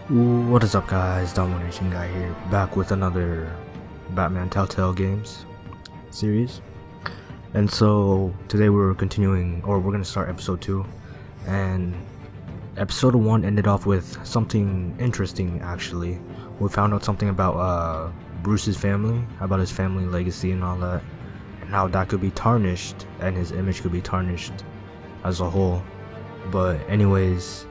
What is up, guys? Datoneasianguy here, back with another Batman Telltale Games series. And so today we're continuing, or we're gonna start episode 2. And episode 1 ended off with something interesting. Actually, we found out something about Bruce's family, about his family legacy and all that, and how that could be tarnished, and his image could be tarnished as a whole. But anyways,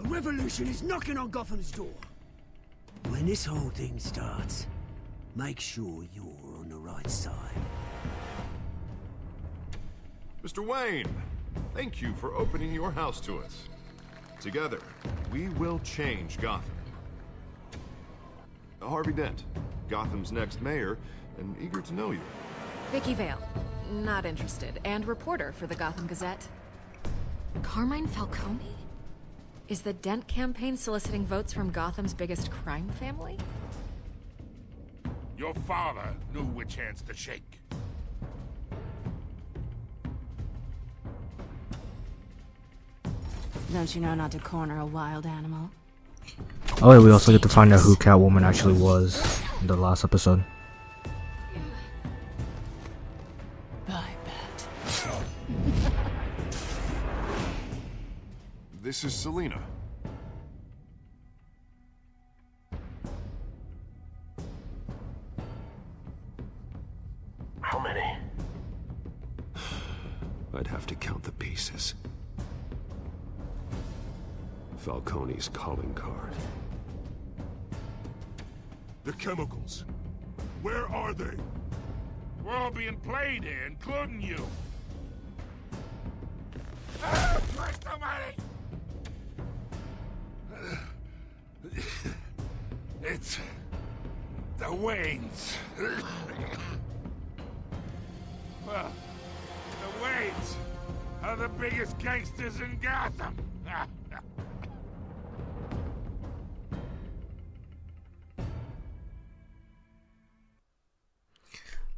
revolution is knocking on Gotham's door. When this whole thing starts, make sure you're on the right side. Mr. Wayne, thank you for opening your house to us. Together, we will change Gotham. Harvey Dent, Gotham's next mayor, and eager to know you. Vicky Vale, not interested, and reporter for the Gotham Gazette. Carmine Falcone? Is the Dent campaign soliciting votes from Gotham's biggest crime family? Your father knew which hands to shake. Don't you know not to corner a wild animal? oh yeah, we also get to find out who Catwoman actually was in the last episode. I bet. This is Selina. How many? I'd have to count the pieces. Falcone's calling card. The chemicals. Where are they? We're all being played here, including you. Ah, Christ almighty! It's the Waynes. Well, the Waynes are the biggest gangsters in Gotham.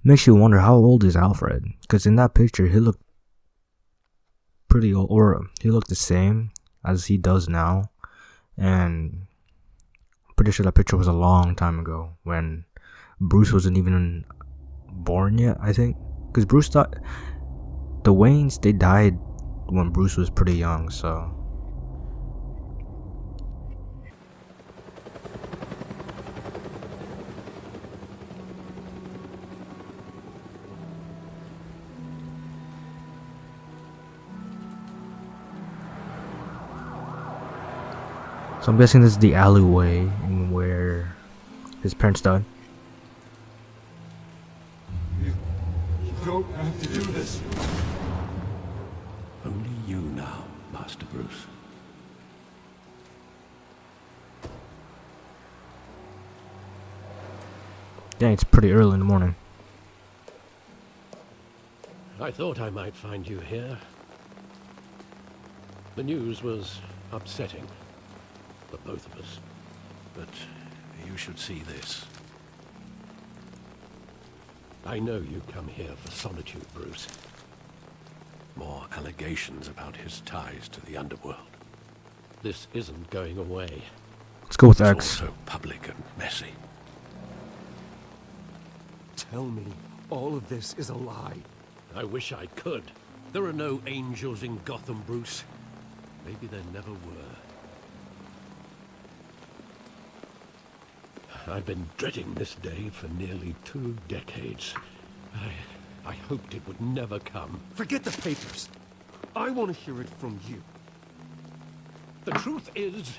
Makes you wonder, how old is Alfred? Because in that picture he looked pretty old, or he looked the same as he does now. And I'm pretty sure that picture was a long time ago, when Bruce wasn't even born yet, I think. Because Bruce thought the Waynes, they died when Bruce was pretty young, so. So I'm guessing this is the alleyway in where his parents died. You don't have to do this. Only you now, Master Bruce. Dang, it's pretty early in the morning. I thought I might find you here. The news was upsetting for both of us. But you should see this. I know you come here for solitude, Bruce. More allegations about his ties to the underworld. This isn't going away. Let's go with It's X. also public and messy. Tell me, all of this is a lie. I wish I could. There are no angels in Gotham, Bruce. Maybe there never were. I've been dreading this day for nearly 2 decades. I hoped it would never come. Forget the papers. I want to hear it from you. The truth is,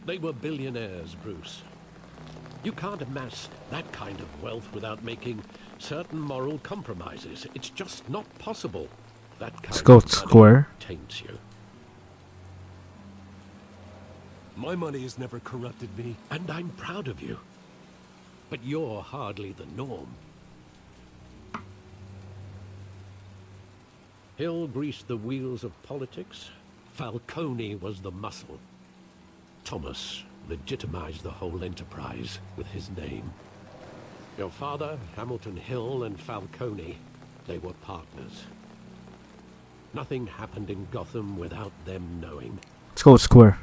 they were billionaires, Bruce. You can't amass that kind of wealth without making certain moral compromises. It's just not possible. That kind Let's go of money square. taints you. My money has never corrupted me. And I'm proud of you. But you're hardly the norm. Hill greased the wheels of politics. Falcone was the muscle. Thomas legitimized the whole enterprise with his name. Your father, Hamilton Hill, and Falcone, they were partners. Nothing happened in Gotham without them knowing. Let's go with Square.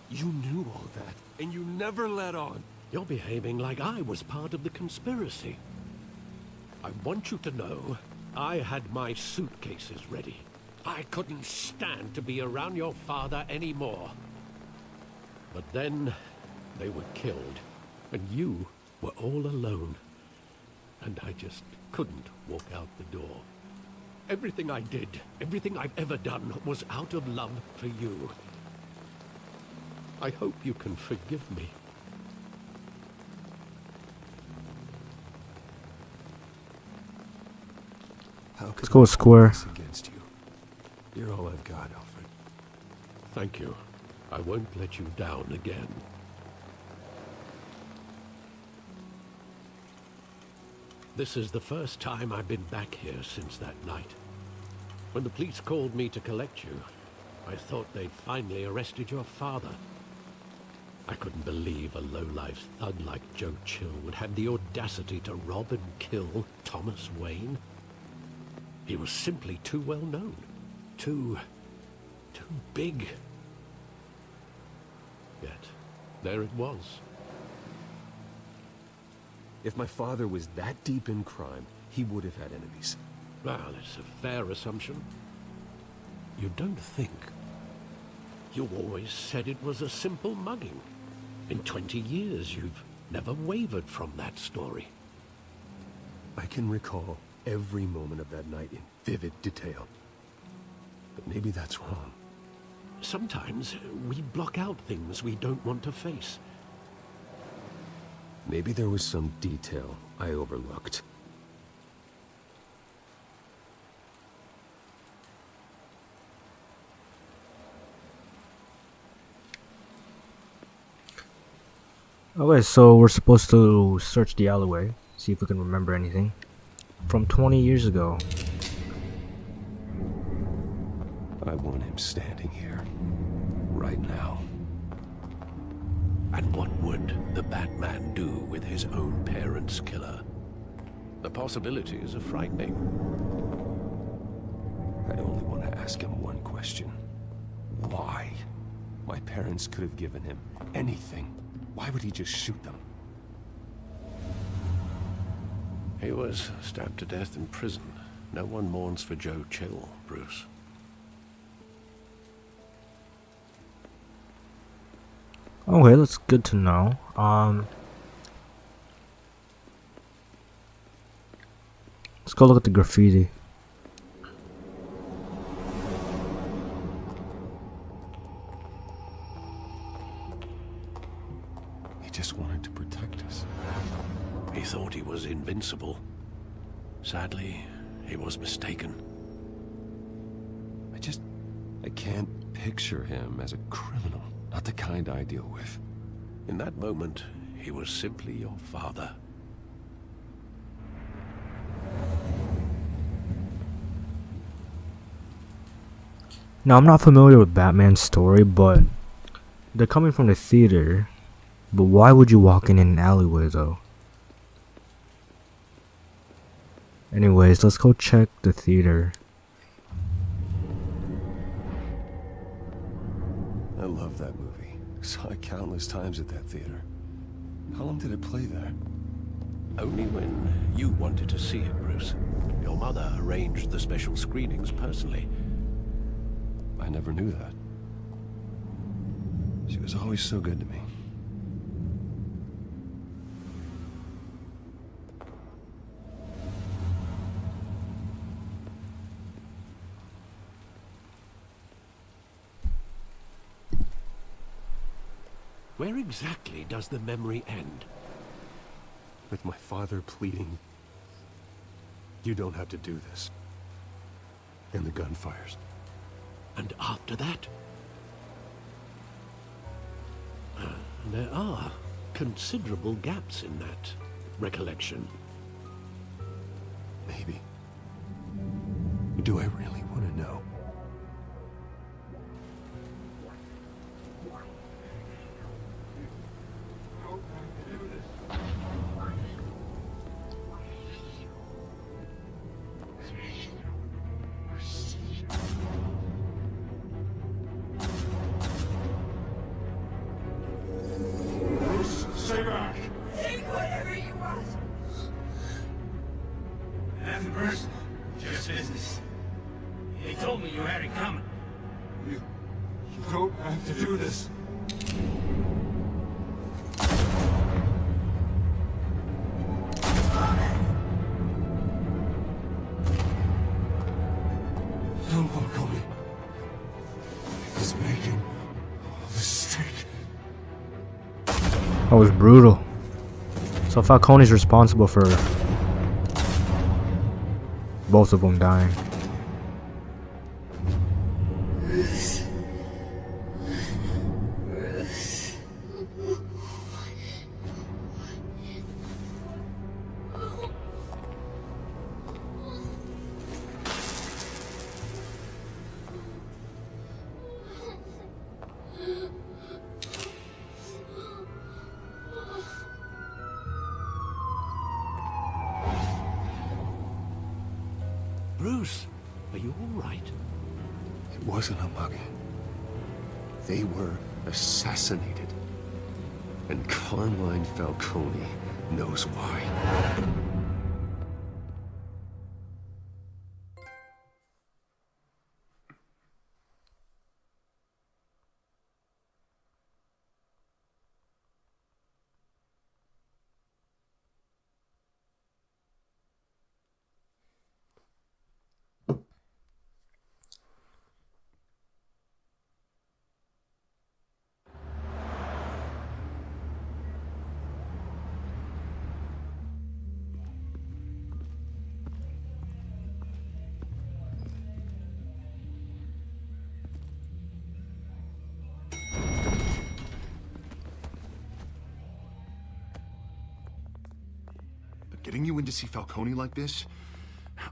You knew all that, and you never let on. You're behaving like I was part of the conspiracy. I want you to know, I had my suitcases ready. I couldn't stand to be around your father anymore. But then, they were killed, and you were all alone. And I just couldn't walk out the door. Everything I did, everything I've ever done, was out of love for you. I hope you can forgive me. Let's go with Square. Against you. You're all I've got, Alfred. Thank you. I won't let you down again. This is the first time I've been back here since that night. When the police called me to collect you, I thought they'd finally arrested your father. I couldn't believe a low-life thug like Joe Chill would have the audacity to rob and kill Thomas Wayne. He was simply too well known. Too big. Yet, there it was. If my father was that deep in crime, he would have had enemies. Well, it's a fair assumption. You don't think. You always said it was a simple mugging. In 20 years, you've never wavered from that story. I can recall every moment of that night in vivid detail. But maybe that's wrong. Sometimes we block out things we don't want to face. Maybe there was some detail I overlooked. Okay, so we're supposed to search the alleyway, see if we can remember anything from 20 years ago. I want him standing here, right now. And what would the Batman do with his own parents' killer? The possibilities are frightening. I only want to ask him one question. Why? My parents could have given him anything. Why would he just shoot them? He was stabbed to death in prison. No one mourns for Joe Chill, Bruce. Okay, that's good to know. Let's go look at the graffiti. He just wanted to protect us. He thought he was invincible. Sadly, he was mistaken. I can't picture him as a criminal. Not the kind I deal with. In that moment, he was simply your father. Now, I'm not familiar with Batman's story, but they're coming from the theater. But why would you walk in an alleyway, though? Anyways, let's go check the theater. I love that movie. Saw it countless times at that theater. How long did it play there? Only when you wanted to see it, Bruce. Your mother arranged the special screenings personally. I never knew that. She was always so good to me. Where exactly does the memory end? With my father pleading, "You don't have to do this." And the gun fires. And after that? There are considerable gaps in that recollection. Maybe. Do I really want to know? personal. Just business. They told me you had it coming. You don't have to do this. No, Falcone. He's making a mistake. That was brutal. So Falcone's responsible for both of them dying. Bruce, are you all right? It wasn't a mug. They were assassinated. And Carmine Falcone knows why. Getting you in to see Falcone like this?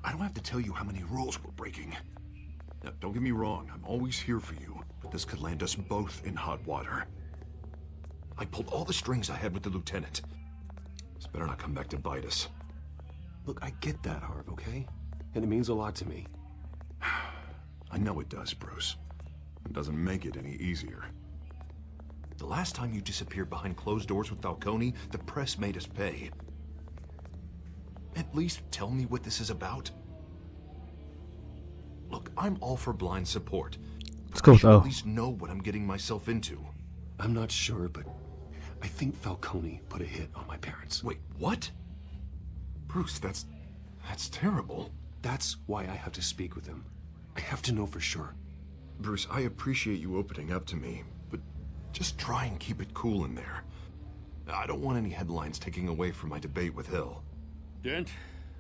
I don't have to tell you how many rules we're breaking. Now, don't get me wrong, I'm always here for you, but this could land us both in hot water. I pulled all the strings I had with the lieutenant. This better not come back to bite us. Look, I get that, Harv, okay? And it means a lot to me. I know it does, Bruce. It doesn't make it any easier. The last time you disappeared behind closed doors with Falcone, the press made us pay. At least tell me what this is about. Look, I'm all for blind support. Let's go with I should O. at least know what I'm getting myself into. I'm not sure, but I think Falcone put a hit on my parents. Wait, what? Bruce, that's terrible. That's why I have to speak with him. I have to know for sure. Bruce, I appreciate you opening up to me, but just try and keep it cool in there. I don't want any headlines taking away from my debate with Hill. Dent,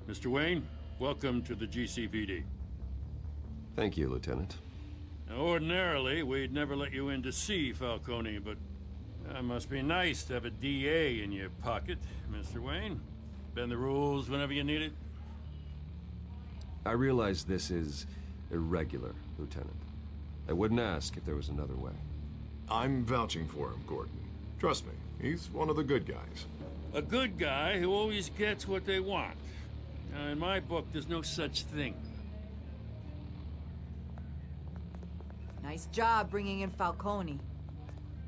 Mr. Wayne, welcome to the GCPD. Thank you, Lieutenant. Now, ordinarily, we'd never let you in to see Falcone, but that must be nice to have a DA in your pocket, Mr. Wayne. Bend the rules whenever you need it. I realize this is irregular, Lieutenant. I wouldn't ask if there was another way. I'm vouching for him, Gordon. Trust me, he's one of the good guys. A good guy who always gets what they want. Now, in my book, there's no such thing. Nice job bringing in Falcone.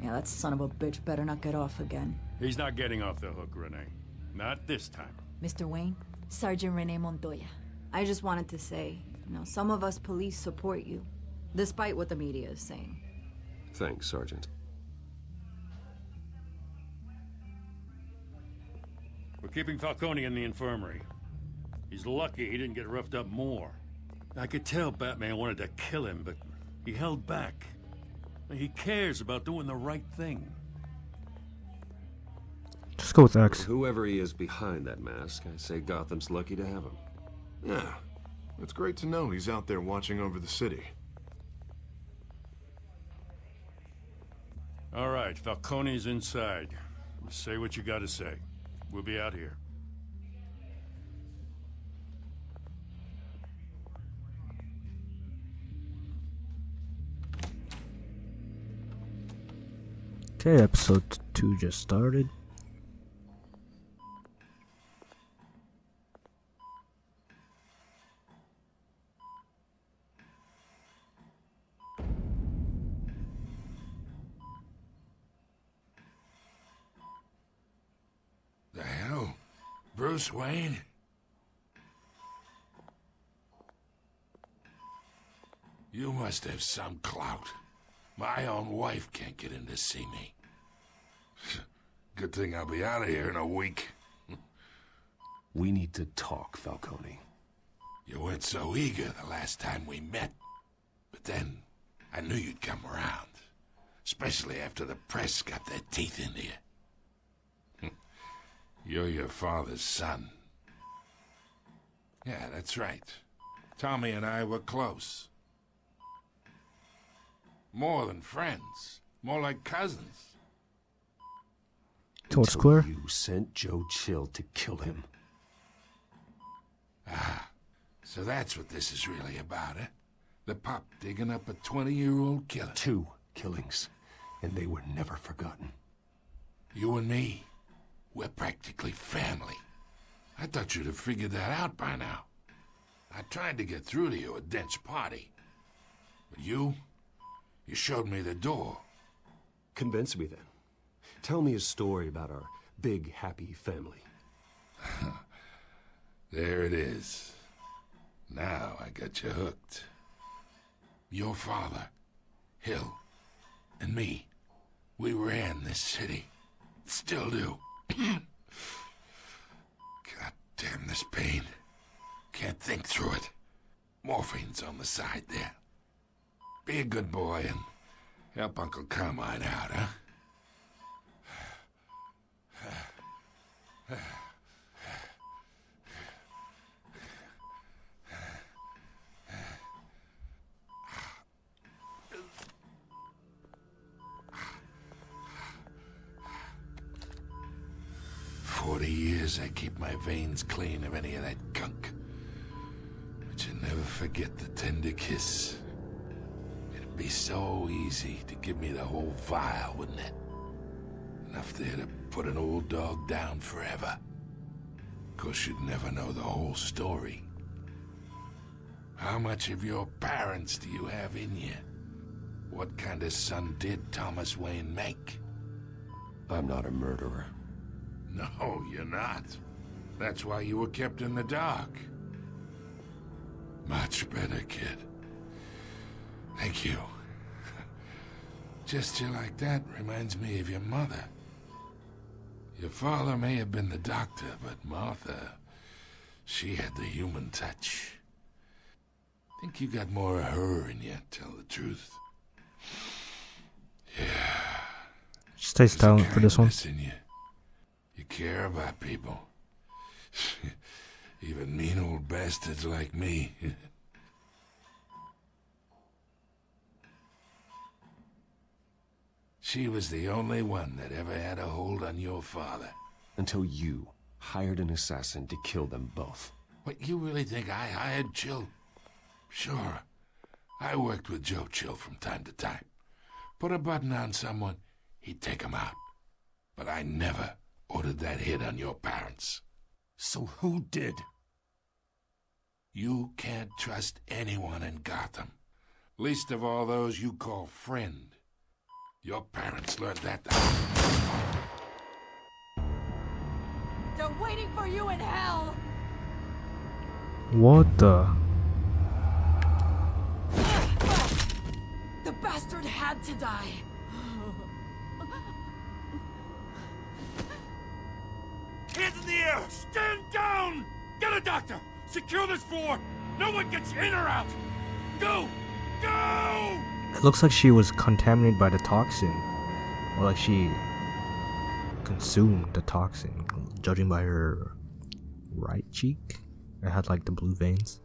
Yeah, that son of a bitch better not get off again. He's not getting off the hook, Renee. Not this time. Mr. Wayne, Sergeant Renee Montoya. I just wanted to say, some of us police support you, despite what the media is saying. Thanks, Sergeant. We're keeping Falcone in the infirmary. He's lucky he didn't get roughed up more. I could tell Batman wanted to kill him, but he held back. He cares about doing the right thing. Just go with X. Whoever he is behind that mask, I say Gotham's lucky to have him. Yeah, it's great to know he's out there watching over the city. All right, Falcone's inside. Say what you gotta say. We'll be out here. Okay, episode 2 just started. The hell? Bruce Wayne? You must have some clout. My own wife can't get in to see me. Good thing I'll be out of here in a week. We need to talk, Falcone. You weren't so eager the last time we met. But then, I knew you'd come around. Especially after the press got their teeth into you. You're your father's son. Yeah, that's right. Tommy and I were close. More than friends. More like cousins. So it's Until clear. You sent Joe Chill to kill him. Ah, so that's what this is really about, eh? The pup digging up a 20-year-old killer. 2 killings, and they were never forgotten. You and me, we're practically family. I thought you'd have figured that out by now. I tried to get through to you at Dent's party. But you showed me the door. Convince me then. Tell me a story about our big, happy family. There it is. Now I got you hooked. Your father, Hill, and me, we ran this city. Still do. God damn this pain. Can't think through it. Morphine's on the side there. Be a good boy and help Uncle Carmine out, huh? 40 years I keep my veins clean of any of that gunk. But you never forget the tender kiss. It'd be so easy to give me the whole vial, wouldn't it? Enough there to put an old dog down forever. Of course, you'd never know the whole story. How much of your parents do you have in you? What kind of son did Thomas Wayne make? I'm not a murderer. No, you're not. That's why you were kept in the dark. Much better, kid. Thank you. Gesture like that reminds me of your mother. Your father may have been the doctor, but Martha, she had the human touch. Think you got more of her in you, tell the truth. Yeah. Stay silent for this one. In you. You care about people. Even mean old bastards like me. She was the only one that ever had a hold on your father. Until you hired an assassin to kill them both. What, you really think I hired Chill? Sure. I worked with Joe Chill from time to time. Put a button on someone, he'd take him out. But I never ordered that hit on your parents. So who did? You can't trust anyone in Gotham. Least of all those you call friend. Your parents learned that. They're waiting for you in hell! What the? The bastard had to die. Hands in the air! Stand down! Get a doctor! Secure this floor! No one gets in or out! Go! Go! It looks like she was contaminated by the toxin. Or like she consumed the toxin, judging by her right cheek. It had like the blue veins.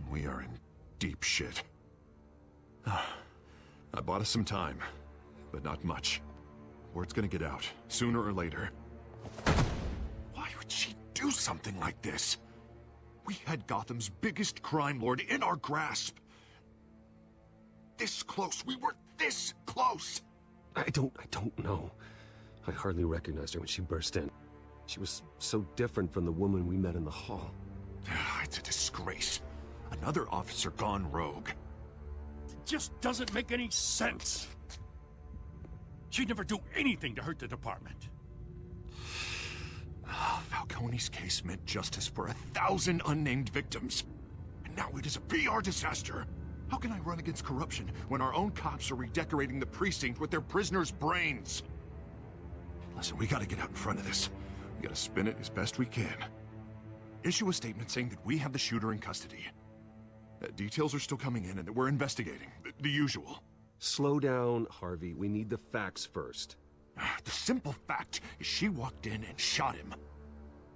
We are in deep shit. I bought us some time, but not much. Word's gonna get out, sooner or later. Why would she do something like this? We had Gotham's biggest crime lord in our grasp. This close, we were this close! I don't know. I hardly recognized her when she burst in. She was so different from the woman we met in the hall. It's a disgrace. Another officer gone rogue. It just doesn't make any sense. She'd never do anything to hurt the department. Falcone's case meant justice for 1,000 unnamed victims. And now it is a PR disaster. How can I run against corruption when our own cops are redecorating the precinct with their prisoners' brains? Listen, we gotta get out in front of this. We gotta spin it as best we can. Issue a statement saying that we have the shooter in custody. Details are still coming in and that we're investigating. The usual. Slow down, Harvey. We need the facts first. The simple fact is she walked in and shot him.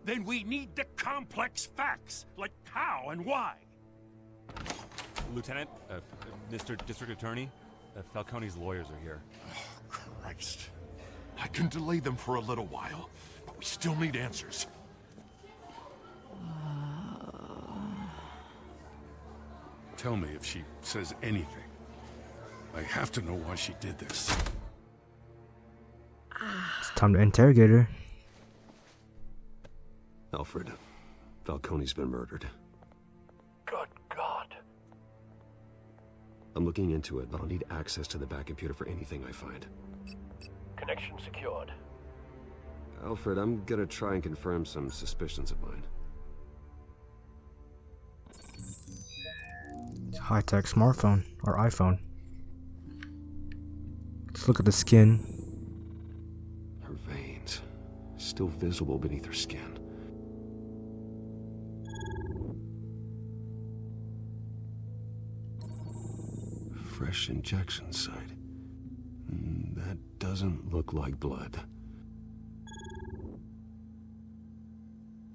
Then we need the complex facts, like how and why. Lieutenant, Mr. District Attorney, Falcone's lawyers are here. Oh, Christ. I can delay them for a little while, but we still need answers. Tell me if she says anything. I have to know why she did this. It's time to interrogate her. Alfred, Falcone's been murdered. Good God. I'm looking into it, but I'll need access to the back computer for anything I find. Connection secured. Alfred, I'm gonna try and confirm some suspicions of mine. High-tech smartphone or iPhone. Let's look at the skin. Her veins, still visible beneath her skin. Fresh injection site. That doesn't look like blood.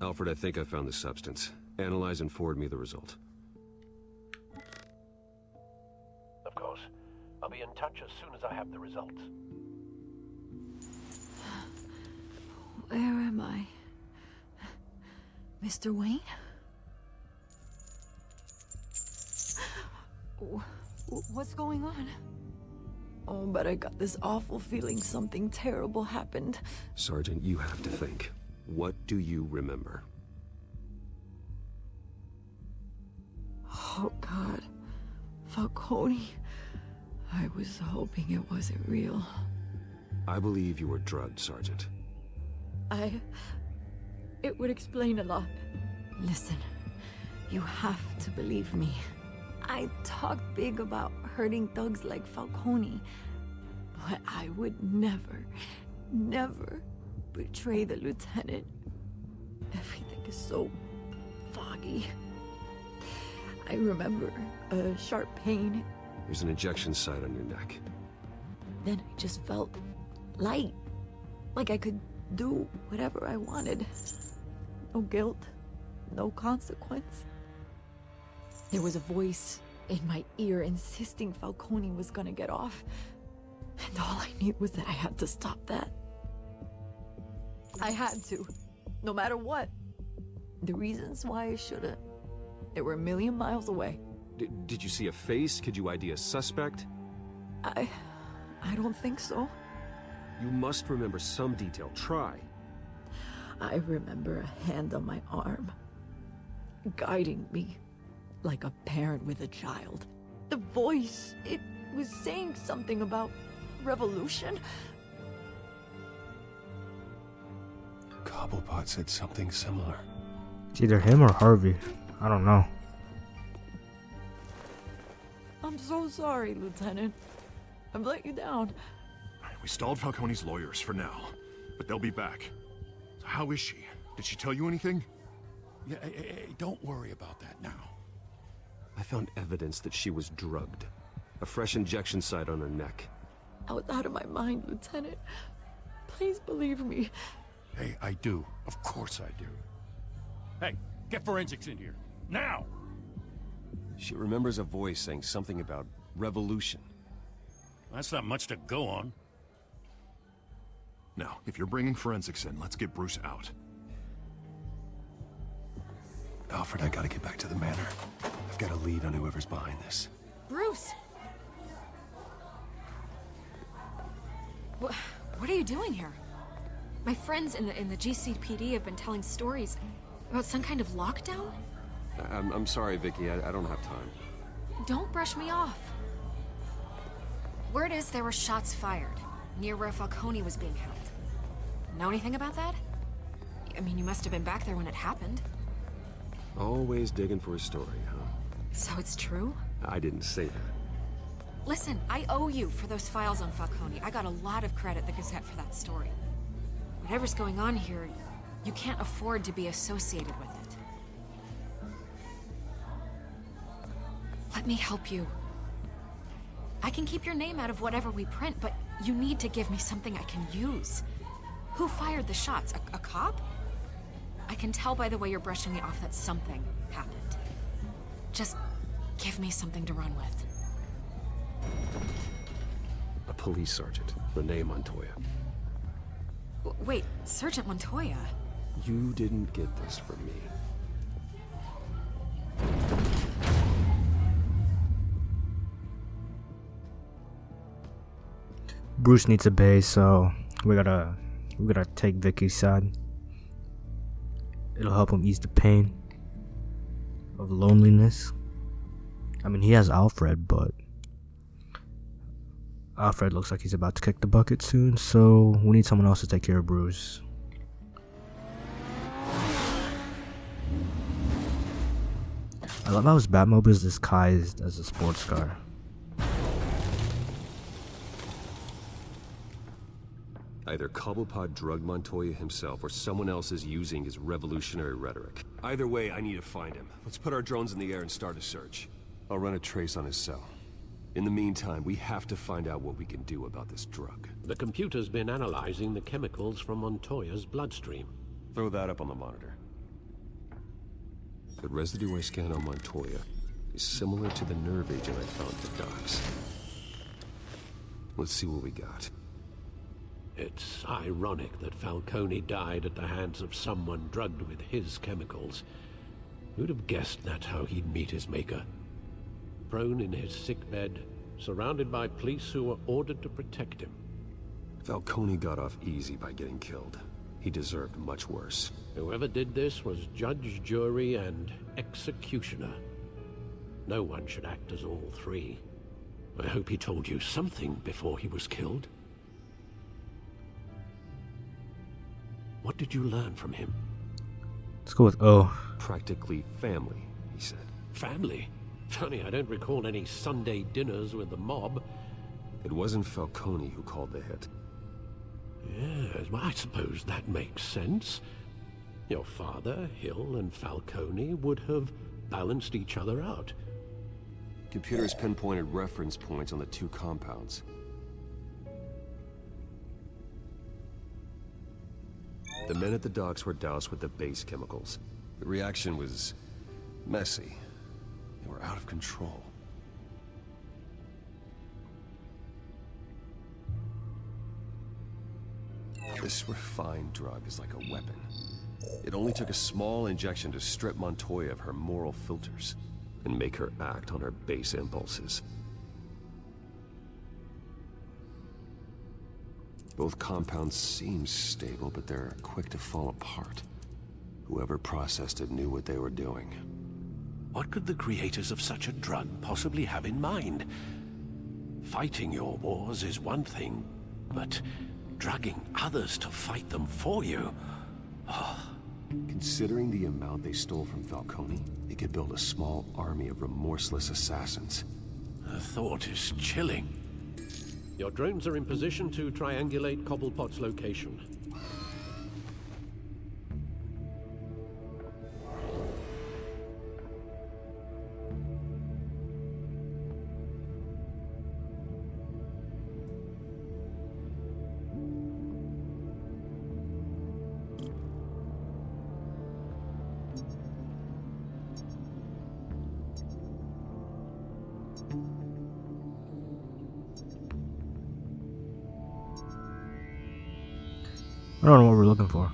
Alfred, I think I found the substance. Analyze and forward me the result. Of course. I'll be in touch as soon as I have the results. Where am I? Mr. Wayne? What's going on? Oh, but I got this awful feeling something terrible happened. Sergeant, you have to think. What do you remember? Oh, God. Falcone. I was hoping it wasn't real. I believe you were drugged, Sergeant. It would explain a lot. Listen, you have to believe me. I talked big about hurting thugs like Falcone, but I would never, never betray the lieutenant. Everything is so foggy. I remember a sharp pain. There's an injection site on your neck. Then I just felt light, like I could do whatever I wanted. No guilt, no consequence. There was a voice in my ear insisting Falcone was gonna get off. And all I knew was that I had to stop that. I had to, no matter what. The reasons why I shouldn't, they were a million miles away. Did you see a face? Could you ID a suspect? I don't think so. You must remember some detail. Try. I remember a hand on my arm, guiding me like a parent with a child. The voice, it was saying something about revolution. Cobblepot said something similar. It's either him or Harvey. I don't know. I'm so sorry, Lieutenant. I've let you down. We stalled Falcone's lawyers for now, but they'll be back. So how is she? Did she tell you anything? Yeah, hey, don't worry about that now. I found evidence that she was drugged. A fresh injection site on her neck. I was out of my mind, Lieutenant. Please believe me. Hey, I do. Of course I do. Hey, get forensics in here. Now! She remembers a voice saying something about revolution. That's not much to go on. Now, if you're bringing forensics in, let's get Bruce out. Alfred, I gotta get back to the manor. I've got a lead on whoever's behind this. Bruce! What are you doing here? My friends in the GCPD have been telling stories about some kind of lockdown? I'm sorry, Vicky. I don't have time. Don't brush me off. Word is there were shots fired near where Falcone was being held. Know anything about that? I mean, you must have been back there when it happened. Always digging for a story, huh? So it's true? I didn't say that. Listen, I owe you for those files on Falcone. I got a lot of credit at the Gazette for that story. Whatever's going on here, you can't afford to be associated with it. Let me help you. I can keep your name out of whatever we print, but you need to give me something I can use. Who fired the shots? A cop? I can tell by the way you're brushing me off that something happened. Just give me something to run with. A police sergeant, Renee Montoya. Wait, Sergeant Montoya? You didn't get this from me. Bruce needs a base, so we gotta take Vicky's side. It'll help him ease the pain of loneliness. I mean, he has Alfred, but Alfred looks like he's about to kick the bucket soon, so we need someone else to take care of Bruce. I love how his Batmobile is disguised as a sports car. Either Cobblepot drugged Montoya himself, or someone else is using his revolutionary rhetoric. Either way, I need to find him. Let's put our drones in the air and start a search. I'll run a trace on his cell. In the meantime, we have to find out what we can do about this drug. The computer's been analyzing the chemicals from Montoya's bloodstream. Throw that up on the monitor. The residue I scanned on Montoya is similar to the nerve agent I found at the docks. Let's see what we got. It's ironic that Falcone died at the hands of someone drugged with his chemicals. Who'd have guessed that's how he'd meet his maker? Prone in his sickbed, surrounded by police who were ordered to protect him. Falcone got off easy by getting killed. He deserved much worse. Whoever did this was judge, jury, and executioner. No one should act as all three. I hope he told you something before he was killed. What did you learn from him? Let's go with O. Practically family, he said. Family? Funny, I don't recall any Sunday dinners with the mob. It wasn't Falcone who called the hit. Yes, well, I suppose that makes sense. Your father, Hill, and Falcone would have balanced each other out. Computers pinpointed reference points on the two compounds. The men at the docks were doused with the base chemicals. The reaction was messy. They were out of control. This refined drug is like a weapon. It only took a small injection to strip Montoya of her moral filters and make her act on her base impulses. Both compounds seem stable, but they're quick to fall apart. Whoever processed it knew what they were doing. What could the creators of such a drug possibly have in mind? Fighting your wars is one thing, but drugging others to fight them for you? Considering the amount they stole from Falcone, they could build a small army of remorseless assassins. The thought is chilling. Your drones are in position to triangulate Cobblepot's location. I don't know what we're looking for.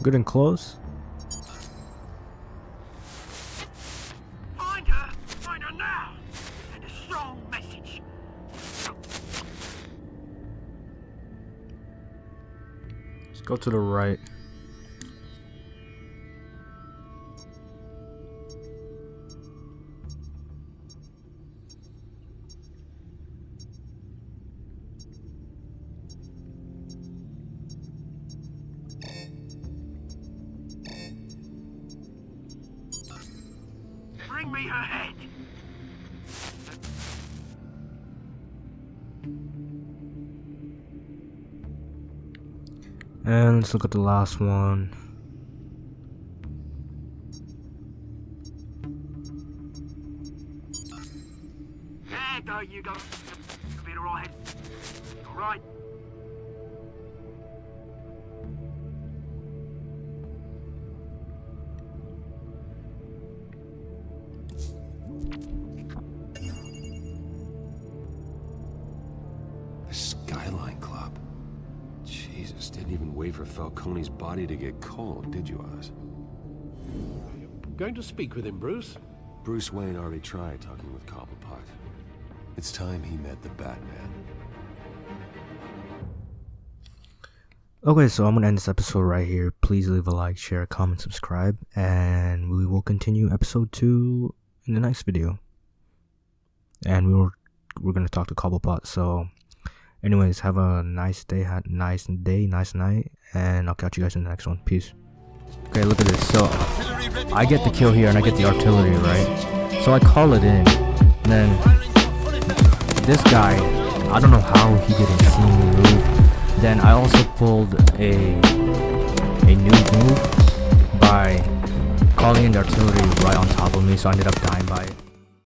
Good and close. Find her! Find her now! Send a strong message. Let's go to the right. Bring me her head. And let's look at the last one. There go, you go. A bit of right. Right. The Skyline Club. Jesus, didn't even wait for Falcone's body to get cold, did you, Oz? Going to speak with him, Bruce? Bruce Wayne already tried talking with Cobblepot. It's time he met the Batman. Okay, so I'm gonna end this episode right here. Please leave a like, share, comment, subscribe, and we will continue episode 2 in the next video. And we're gonna talk to Cobblepot. So, anyways, have a nice day, nice night, and I'll catch you guys in the next one. Peace. Okay, look at this. So, I get the kill here, and I get the artillery, right? So I call it in, and then this guy, I don't know how he didn't see me move. Then I also pulled a new move by calling in the artillery right on top of me, so I ended up dying by it.